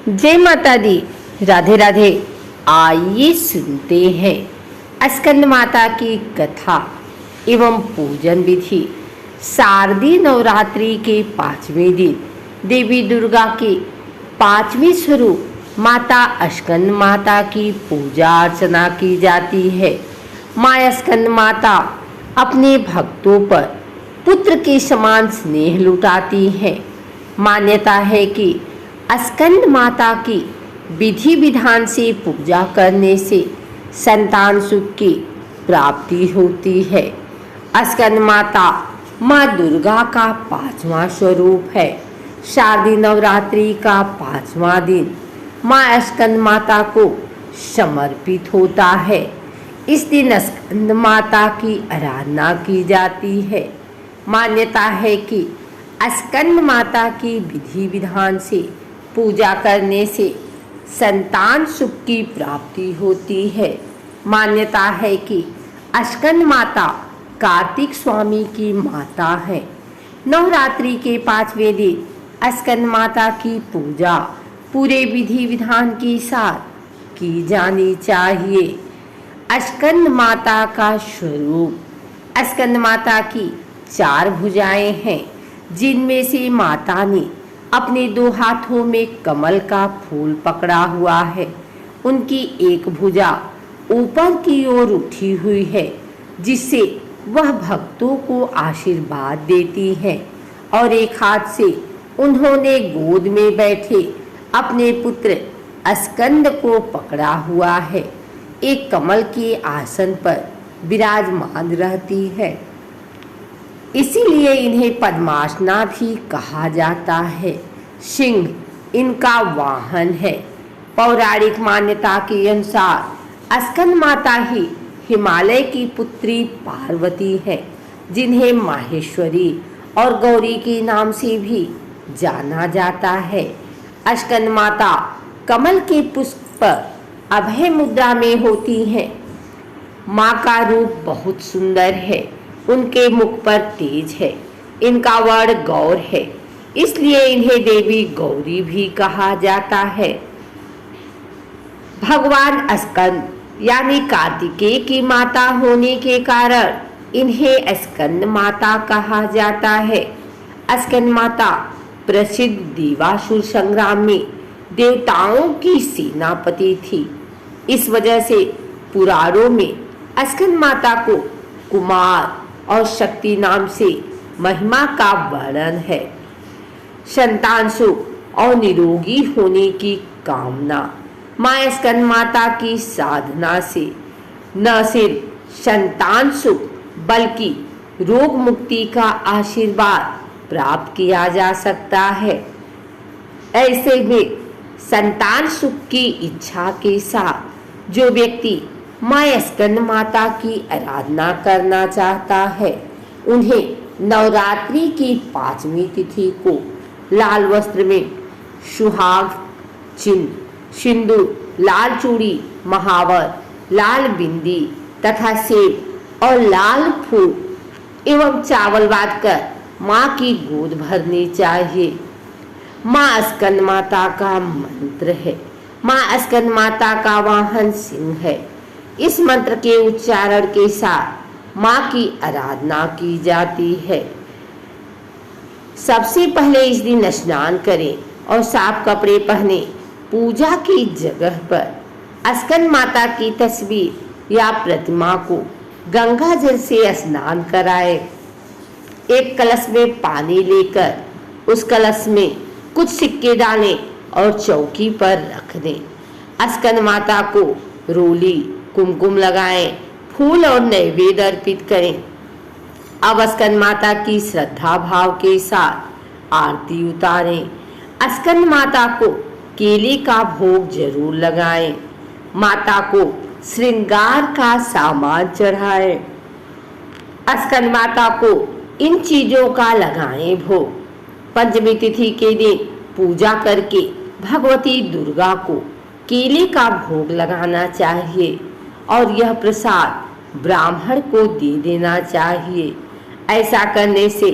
जय माता दी, राधे राधे। आइए सुनते हैं स्कंद माता की कथा एवं पूजन विधि। शारदीय नवरात्रि के 5वें दिन देवी दुर्गा के 5वें स्वरूप माता स्कंद माता की पूजा अर्चना की जाती है। माँ स्कंद माता अपने भक्तों पर पुत्र के समान स्नेह लुटाती हैं। मान्यता है कि स्कंद माता की विधि विधान से पूजा करने से संतान सुख की प्राप्ति होती है। स्कंद माता माँ दुर्गा का 5वां स्वरूप है। शारदीय नवरात्रि का 5वां दिन माँ स्कंद माता को समर्पित होता है। इस दिन स्कंद माता की आराधना की जाती है। मान्यता है कि स्कंद माता की विधि विधान से पूजा करने से संतान सुख की प्राप्ति होती है। मान्यता है कि स्कंद माता कार्तिक स्वामी की माता है। नवरात्रि के 5वें दिन स्कंद माता की पूजा पूरे विधि विधान के साथ की जानी चाहिए। स्कंद माता का स्वरूप। स्कंद माता की 4 भुजाएं हैं, जिनमें से माता ने अपने 2 हाथों में कमल का फूल पकड़ा हुआ है। उनकी एक भुजा ऊपर की ओर उठी हुई है, जिससे वह भक्तों को आशीर्वाद देती है, और एक हाथ से उन्होंने गोद में बैठे अपने पुत्र स्कंद को पकड़ा हुआ है। एक कमल के आसन पर विराजमान रहती है, इसीलिए इन्हें पद्मासना भी कहा जाता है। सिंह इनका वाहन है। पौराणिक मान्यता के अनुसार स्कंद माता ही हिमालय की पुत्री पार्वती है, जिन्हें माहेश्वरी और गौरी के नाम से भी जाना जाता है। स्कंद माता कमल के पुष्प पर अभय मुद्रा में होती हैं। माँ का रूप बहुत सुंदर है। उनके मुख पर तेज है। इनका वर्ण गौर है, इसलिए इन्हें देवी गौरी भी कहा जाता है। भगवान स्कंद यानी कार्तिकेय की माता होने के कारण इन्हें स्कंद माता कहा जाता है। स्कंद माता प्रसिद्ध देवासुर संग्राम में देवताओं की सेनापति थी। इस वजह से पुराणों में स्कंद माता को कुमार और शक्ति नाम से महिमा का वर्णन है। संतान सुख और निरोगी होने की कामना। माँ स्कंद माता की साधना से न सिर्फ संतान सुख बल्कि रोग मुक्ति का आशीर्वाद प्राप्त किया जा सकता है। ऐसे में संतान सुख की इच्छा के साथ जो व्यक्ति माँ स्कंद माता की आराधना करना चाहता है, उन्हें नवरात्रि की 5वीं तिथि को लाल वस्त्र में सुहाग चिन्ह, सिंदूर, लाल चूड़ी, महावर, लाल बिंदी तथा सेब और लाल फूल एवं चावल बांटकर माँ की गोद भरनी चाहिए। माँ स्कंद माता का मंत्र है। माँ स्कंद माता का वाहन सिंह है। इस मंत्र के उच्चारण के साथ माँ की आराधना की जाती है। सबसे पहले इस दिन स्नान करें और साफ कपड़े पहने। पूजा की जगह पर स्कंद माता की तस्वीर या प्रतिमा को गंगा जल से स्नान कराएं। एक कलश में पानी लेकर उस कलश में कुछ सिक्के डालें और चौकी पर रख दें। स्कंद माता को रोली, कुमकुम लगाएं, फूल और नैवेद्य अर्पित करें। अब स्कंद माता की श्रद्धा भाव के साथ आरती उतारें। स्कंद माता को केले का भोग जरूर लगाएं। माता को श्रृंगार का सामान चढ़ाएं। स्कंद माता को इन चीजों का लगाएं भोग। पंचमी तिथि के दिन पूजा करके भगवती दुर्गा को केले का भोग लगाना चाहिए और यह प्रसाद ब्राह्मण को दे देना चाहिए। ऐसा करने से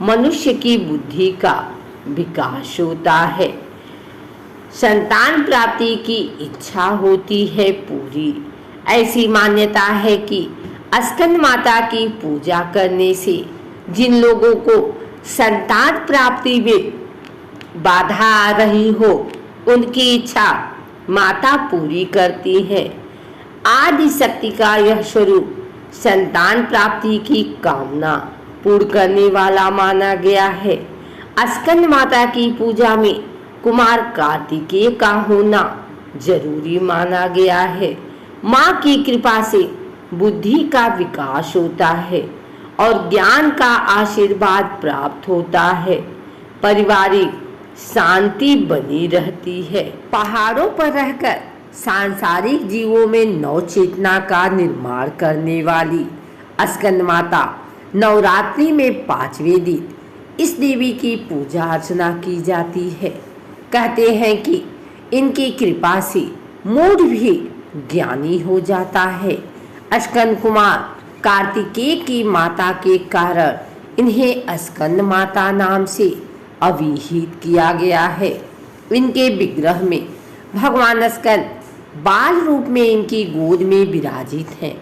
मनुष्य की बुद्धि का विकास होता है। संतान प्राप्ति की इच्छा होती है पूरी। ऐसी मान्यता है कि स्कंद माता की पूजा करने से जिन लोगों को संतान प्राप्ति में बाधा आ रही हो, उनकी इच्छा माता पूरी करती है। आदि शक्ति का यह स्वरूप संतान प्राप्ति की कामना पूर्ण करने वाला माना गया है। स्कंद माता की पूजा में कुमार कार्तिकेय का होना जरूरी माना गया है। माँ की कृपा से बुद्धि का विकास होता है और ज्ञान का आशीर्वाद प्राप्त होता है। पारिवारिक शांति बनी रहती है। पहाड़ों पर रहकर सांसारिक जीवों में नव चेतना का निर्माण करने वाली स्कंद माता नवरात्रि में 5वें दिन इस देवी की पूजा अर्चना की जाती है। कहते हैं कि इनकी कृपा से मूढ़ भी ज्ञानी हो जाता है। स्कंद कुमार कार्तिकेय की माता के कारण इन्हें स्कंद माता नाम से अभिहित किया गया है। इनके विग्रह में भगवान स्कंद बाल रूप में इनकी गोद में विराजित हैं।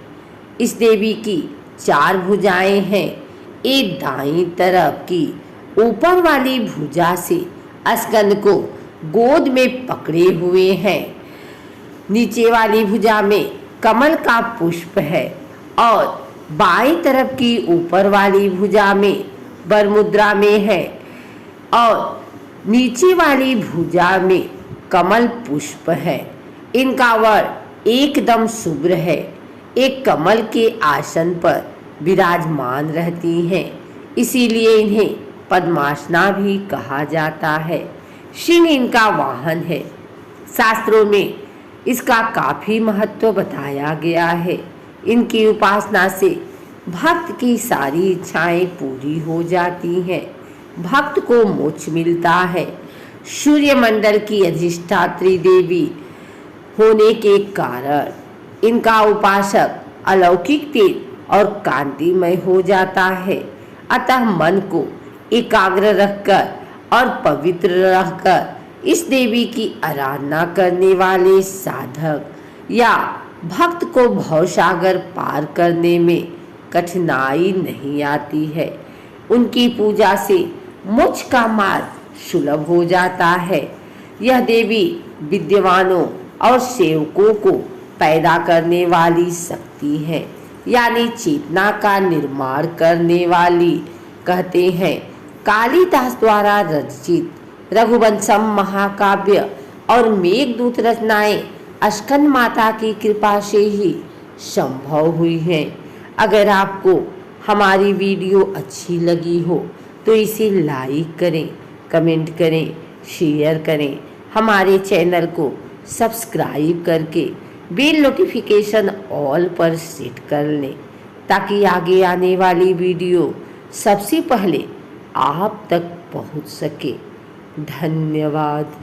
इस देवी की 4 भुजाएं हैं। एक दाईं तरफ की ऊपर वाली भुजा से स्कंद को गोद में पकड़े हुए हैं। नीचे वाली भुजा में कमल का पुष्प है और बाईं तरफ की ऊपर वाली भुजा में वरमुद्रा में है और नीचे वाली भुजा में कमल पुष्प है। इनका वर एकदम शुभ्र है। एक कमल के आसन पर विराजमान रहती हैं, इसीलिए इन्हें पद्मासना भी कहा जाता है। सिंह इनका वाहन है। शास्त्रों में इसका काफी महत्व बताया गया है। इनकी उपासना से भक्त की सारी इच्छाएं पूरी हो जाती हैं। भक्त को मोक्ष मिलता है। सूर्यमंडल की अधिष्ठात्री देवी होने के कारण इनका उपासक अलौकिक तेज और कांतिमय हो जाता है। अतः मन को एकाग्र रखकर और पवित्र रहकर इस देवी की आराधना करने वाले साधक या भक्त को भवसागर पार करने में कठिनाई नहीं आती है। उनकी पूजा से मोक्ष का मार्ग सुलभ हो जाता है। यह देवी विद्वानों और सेवकों को पैदा करने वाली शक्ति है, यानी चेतना का निर्माण करने वाली। कहते हैं कालिदास द्वारा रचित रघुवंशम महाकाव्य और मेघदूत रचनाएं स्कंद माता की कृपा से ही संभव हुई हैं। अगर आपको हमारी वीडियो अच्छी लगी हो तो इसे लाइक करें, कमेंट करें, शेयर करें। हमारे चैनल को सब्सक्राइब करके बेल नोटिफिकेशन ऑल पर सेट कर लें ताकि आगे आने वाली वीडियो सबसे पहले आप तक पहुंच सके। धन्यवाद।